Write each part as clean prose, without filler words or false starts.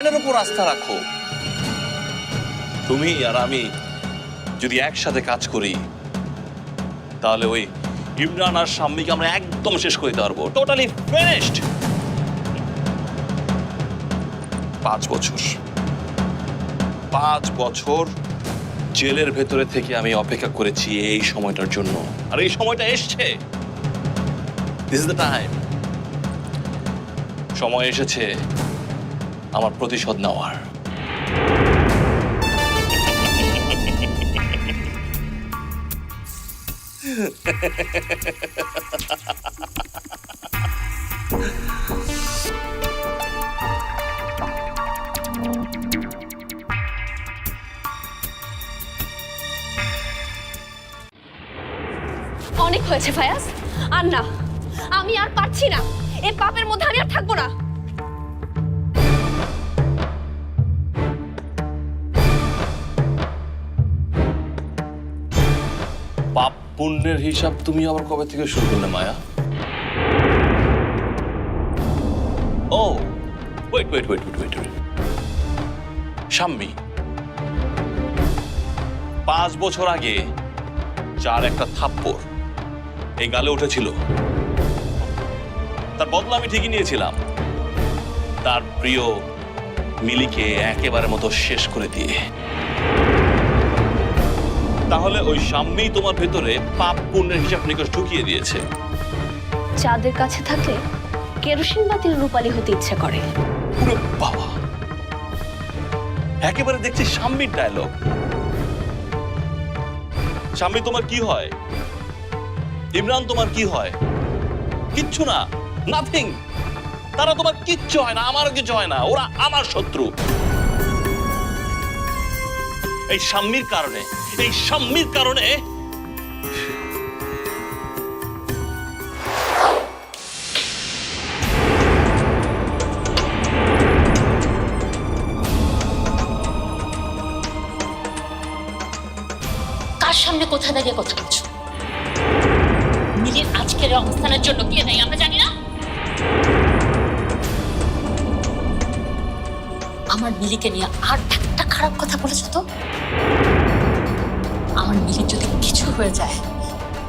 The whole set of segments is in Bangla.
এর উপর আস্থা রাখো। তুমি আর আমি যদি একসাথে কাজ করি তাহলে ওই ইমরান আর শাম্মীকে আমরা একদম শেষ করে দিতে পারবো। Totally finished. 5 বছর জেলের ভেতরে থেকে আমি অপেক্ষা করেছি এই সময়টার জন্য, আর এই সময়টা এসছে। This is the time. সময় এসেছে আমার প্রতিশোধ নেওয়ার। অনেক হয়েছে ফায়াজ, আর না, আমি আর পারছি না। এই পাপের মধ্যে আমি আর থাকবো না। পাপ পুণ্যের হিসাব তুমি আবার কবে থেকে শুরু করলে মায়া? ও wait wait wait wait wait Shammi 5 বছর আগে যার একটা থাপ্পড় এই গালে উঠেছিল, তার বদলা আমি ঠিকই নিয়েছিলাম, তার প্রিয় মিলিকে একেবারে মতো শেষ করে দিয়ে। তাহলে ওই শাম্মী তোমার ভেতরে পাপ পুণ্যের হিসাব নিকাশ ঢুকিয়ে দিয়েছে। চাঁদের কাছে থাকলে কেরোসিন বাতির রূপালী হতে ইচ্ছে করে। পুরো বাবা, একেবারে দেখছি শাম্মীর ডায়লগ। শাম্মী তোমার কি হয়? ইমরান তোমার কি হয়? কিচ্ছু না, নাথিং। তারা তোমার কিচ্ছু হয় না, আমার কিছু হয় না, ওরা আমার শত্রু। এই শাম্মীর কারণে, এই শাম্মীর কারণে কার সামনে কোথা থেকে কথা বলছো? মিলির আজকের অবস্থানের জন্য কে নেই আমরা জানি না? আমার মিলিকে নিয়ে আর একটা খারাপ কথা বলেছো তো? আমার মিলির যদি কিছু হয়ে যায়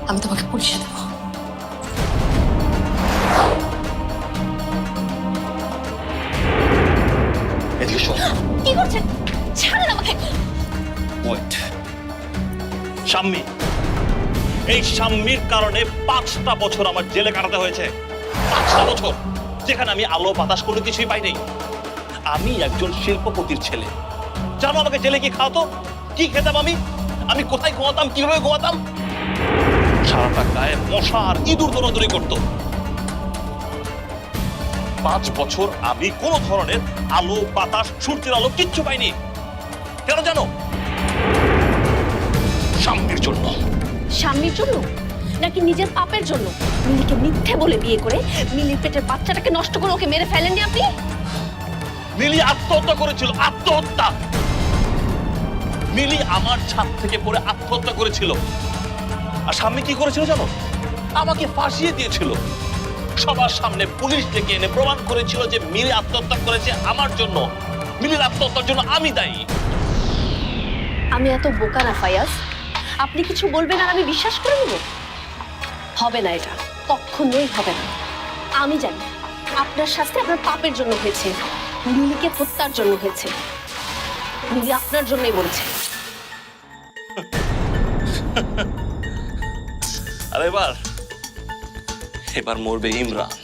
আমি তোমাকে পুলিশে দেবো। এদিকে শোন। কি করছেন? ছাড়েন আমাকে। ওয়েট, শাম্মী, এই শাম্মীর কারণে 5টা বছর আমার জেলে কাটাতে হয়েছে। 5টা বছর, যেখানে আমি আলো বাতাস কোনো কিছুই পাইনি। আমি একজন শিল্পপতির ছেলে। জানো আমাকে জেলে কি খাওয়াতো? কি খেতাম আমি? আমি কোথায় ঘুমাতাম, কিভাবে ঘুমাতাম? সারাটা গায়ে মশা আর ইঁদুর দৌড়াদৌড়ি করতো। 5 বছর আমি কোনো ধরনের আলো বাতাস সূর্যের আলো কিচ্ছু পাইনি। কেন জানো? শাম্মীর জন্য। স্বামীর জন্য নাকি নিজের পাপের জন্য? মিলিকে মিথ্যে বলে বিয়ে করে মিলির পেটের বাচ্চাটাকে নষ্ট করে ওকে মেরে ফেলেননি আপনি? মিলি আত্মহত্যা করেছিল, আত্মহত্যা। মিলি আমার ছাদ থেকে পড়ে আত্মহত্যা করেছিল। আর শাম্মী কি করেছিল জানো? আমাকে ফাঁসিয়ে দিয়েছিল। সবার সামনে পুলিশ ডেকে এনে প্রমাণ করেছিল যে মিলি আত্মহত্যা করেছে আমার জন্য। মিলির আত্মহত্যার জন্য আমি দায়ী। আমি এত বোকা না ফায়াজ। আপনি কিছু বলবেন আর আমি বিশ্বাস করে নেব? হবে না, এটা কখনোই হবে না। আমি জানি আপনার শাস্তি আপনার পাপের জন্য হয়েছে, মিলিকে হত্যার জন্য হয়েছে। মিলি আপনার জন্যই বলছে। আর এবার মরবে ইমরান।